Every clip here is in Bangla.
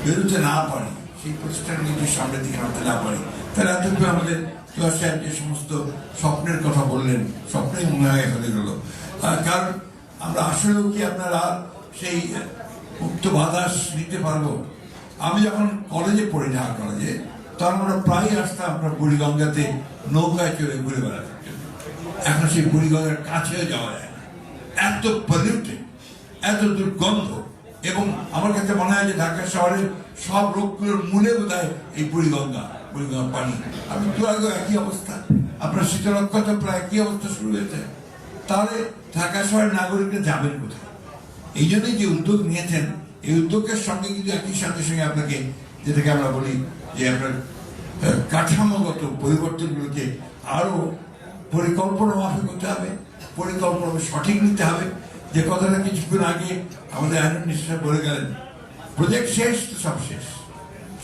বেরোতে না পারি, সেই প্রতিষ্ঠানকে যদি সামনের দিকে আনতে না পারি, তাহলে এতটুকু আমাদের সাহেব যে সমস্ত স্বপ্নের কথা বললেন, স্বপ্নেই মনে হয় হয়ে গেল। কারণ আমরা আসলেও কি আপনারা সেই মুক্ত বাতাস নিতে পারবো? আমি যখন কলেজে পড়ি, ঢাকা কলেজে, তখন আমরা প্রায় আসতাম আমরা বুড়িগঙ্গাতে নৌকায় চড়ে ঘুরে বেড়াতাম। এখন সেই বুড়িগঙ্গার কাছেও যাওয়া যায় না, এত পলিউটেড, এত দুর্গন্ধ। এবং আমার কাছে মনে হয় যে ঢাকা শহরের সব রোগগুলোর মূলে বোধ হয় এই বুড়িগঙ্গার পানি। আমি একটু আগে একই অবস্থা, আপনার শীতলক্ষা প্রায় একই অবস্থা শুরু হয়েছে। তাহলে ঢাকা শহরের নাগরিকরা যাবেন কোথায়? এই জন্যই যে উদ্যোগ নিয়েছেন, এই উদ্যোগের সঙ্গে কিন্তু একই সঙ্গে সঙ্গে আপনাকে, যেটাকে আমরা বলি যে আপনার কাঠামোগত পরিবর্তনগুলোকে আরো পরিকল্পনা মাফিক করতে হবে, পরিকল্পনা সঠিক নিতে হবে। যে কথাটা কিছুক্ষণ আগে আমাদের আইন মিনিস্টার বলে গেলেন, প্রজেক্ট শেষ তো সব শেষ,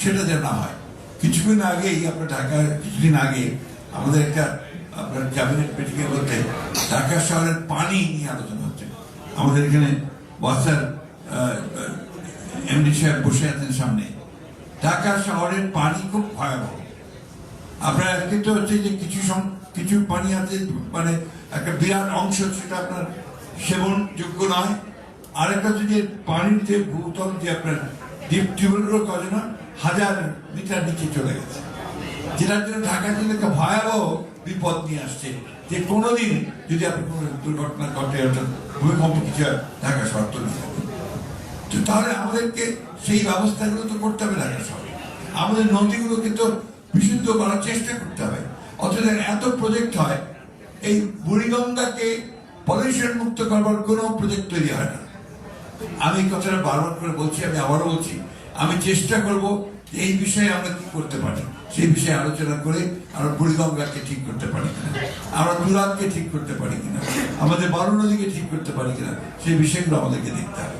সেটা যেন না হয়। কিছুক্ষণ আগেই আপনার কিছুদিন আগে আমাদের একটা আপনার ক্যাবিনেট মিটিং এ বলতে ঢাকা শহরের পানি নিয়ে আলোচনা হচ্ছে। আমাদের এখানে ওয়াসার এমডি সাহেব বসে আছেন সামনে। ঢাকা শহরের পানি খুব ভয়াবহ। আপনার কিন্তু হচ্ছে যে কিছু পানি আছে, মানে একটা বিরাট অংশ সেটা আপনার সেবনযোগ্য নয়। আরেকটা হচ্ছে যে পানির যে ভূতল যে আপনার ডিপ টিউবওয়েলেরও কাজে না, 1000 মিটার নিচে চলে গেছে, যেটার জন্য ঢাকা জেলাকে ভয়াবহ বিপদ নিয়ে আসছে। যে কোনোদিন যদি আপনি কোনো দুর্ঘটনা ঘটে, অর্থাৎ ভূমিকম্প কিছু ঢাকা শহর তৈরি হবে, তো তাহলে আমাদেরকে সেই ব্যবস্থাগুলো তো করতে হবে ঢাকা শহরে। আমাদের নদীগুলোকে তো বিশুদ্ধ করার চেষ্টা করতে হবে। অথচ এত প্রজেক্ট হয়, এই বুড়িগঙ্গাকে পলিউশন মুক্ত করবার কোনো প্রজেক্ট তৈরি হয় না। আমি কথাটা বারবার করে বলছি, আমি আবারও বলছি, আমি চেষ্টা করব এই বিষয়ে আমরা কি করতে পারি, সেই বিষয়ে আলোচনা করে আমরা বুড়িগঙ্গাকে ঠিক করতে পারি কিনা, আমরা তুরাগকে ঠিক করতে পারি কিনা, আমাদের বারো নদীকে ঠিক করতে পারি কিনা, সেই বিষয়গুলো আমাদেরকে দেখতে হবে।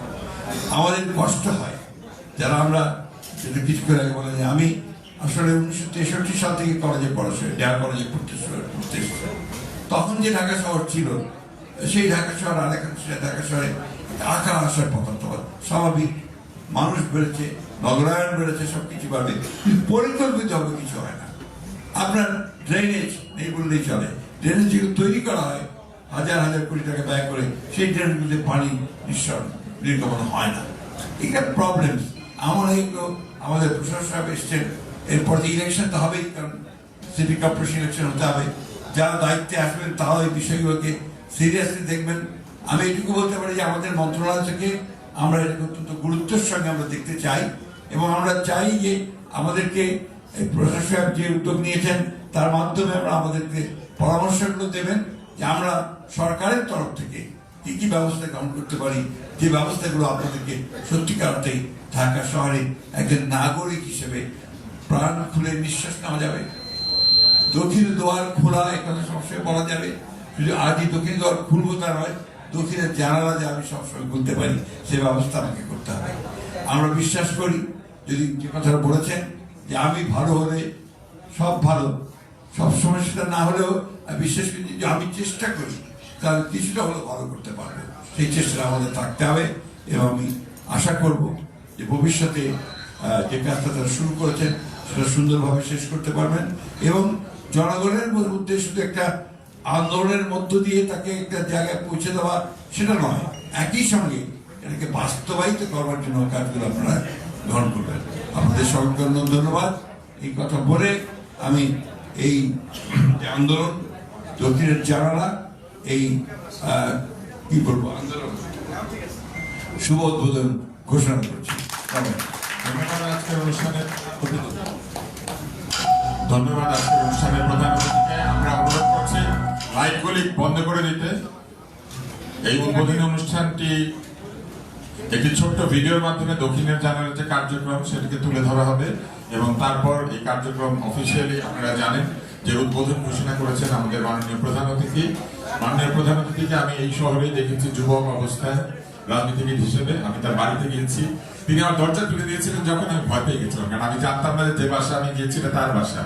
আমাদের কষ্ট হয় যারা আমরা, যেটা কিছু করে আগে বলে যে আমি আসলে 1963 সাল থেকে কলেজে পড়াশোনা, ঢাকা কলেজে পড়তে এসেছি। তখন যে ঢাকা শহর ছিল, সেই ঢাকা শহর আর এখন ঢাকা শহরে আকার আসার পতন স্বাভাবিক। মানুষ বেড়েছে, নগরায়ন বেড়েছে, সবকিছু বাড়বে, কিন্তু পরিকল্পিত হবে কিছু হয় না। আপনার ড্রেনেজ নেই বললেই চলে। ড্রেনেজ যেগুলো তৈরি করা হয় হাজার হাজার কোটি টাকা ব্যয় করে, সেই ড্রেনগুলোতে পানি নির্গমন হয় না। এটা প্রবলেম। এগুলো আমাদের প্রশাসন সাহেব এসছেন, এরপর যে ইলেকশন তো হবেই, কারণ সিটি কর্পোরেশন ইলেকশন হতে হবে। যারা দায়িত্বে আসবেন তারাও এই বিষয়গুলোকে সিরিয়াসলি দেখবেন। আমি এটুকু বলতে পারি যে আমাদের মন্ত্রণালয় থেকে আমরা এটাকে অত্যন্ত গুরুত্বের সঙ্গে আমরা দেখতে চাই, এবং আমরা চাই যে আমাদেরকে প্রশাসন সাহেব যে উদ্যোগ নিয়েছেন তার মাধ্যমে আমরা আমাদেরকে পরামর্শগুলো দেবেন যে আমরা সরকারের তরফ থেকে কি কি ব্যবস্থা গ্রহণ করতে পারি, যে ব্যবস্থাগুলো আপনাদেরকে সত্যিকার অর্থেই ঢাকা শহরে একজন নাগরিক হিসেবে প্রাণ খুলে নিঃশ্বাস নেওয়া যাবে। দক্ষিণ দুয়ার খোলা, এখানে সবসময় বলা যাবে, শুধু আজই দক্ষিণ দুয়ার খুলবো তা নয়, দক্ষিণের জানালা যে আমি সবসময় খুলতে পারি, সে ব্যবস্থা আমাকে করতে হবে। আমরা বিশ্বাস করি, যদি যে কথাটা বলেছেন যে আমি ভালো হলে সব ভালো, সবসময় সেটা না হলেও বিশ্বাস করি যে আমি চেষ্টা করি তাহলে কিছুটা হলেও ভালো করতে পারবো। সেই চেষ্টা আমাদের থাকতে হবে, এবং আমি আশা করব যে ভবিষ্যতে যে কাজটা তারা শুরু করেছেন সেটা সুন্দরভাবে শেষ করতে পারবেন, এবং জনগণের মধ্যে শুধু একটা আন্দোলনের মধ্য দিয়ে তাকে একটা জায়গায় পৌঁছে দেওয়া সেটা নয়, একই সঙ্গে এটাকে বাস্তবায়িত করবার জন্য কাজগুলো আপনারা গ্রহণ করবেন। আপনাদের সকলকে ধন্যবাদ। এই কথা বলে আমি এই আন্দোলন দক্ষিণের জানালা, এই কি বলবো, আন্দোলন শুভ উদ্বোধন ঘোষণা করছি। ধন্যবাদ। আজকের অনুষ্ঠানের প্রধান অতিথিকে আমরা অনুরোধ করছি লাইটগুলি বন্ধ করে দিতে। এই উদ্বোধনী অনুষ্ঠানটি একটি ছোট্ট ভিডিওর মাধ্যমে দক্ষিণের জানালার যে কার্যক্রম সেটিকে তুলে ধরা হবে, এবং তারপর এই কার্যক্রম অফিসিয়ালি আপনারা জানেন যে উদ্বোধন ঘোষণা করেছেন আমাদের মাননীয় প্রধান অতিথি। মাননীয় প্রধান অতিথিকে আমি এই শহরেই দেখেছি যুবক অবস্থায় রাজনীতিবিদ হিসেবে। আমি তার বাড়িতে গিয়েছি, তিনি আমার দরজা তুলে দিয়েছিলেন যখন আমি ভয় পেয়ে গেছিলাম, কারণ আমি জানতাম না যে বাসা আমি গিয়েছি তার বাসা।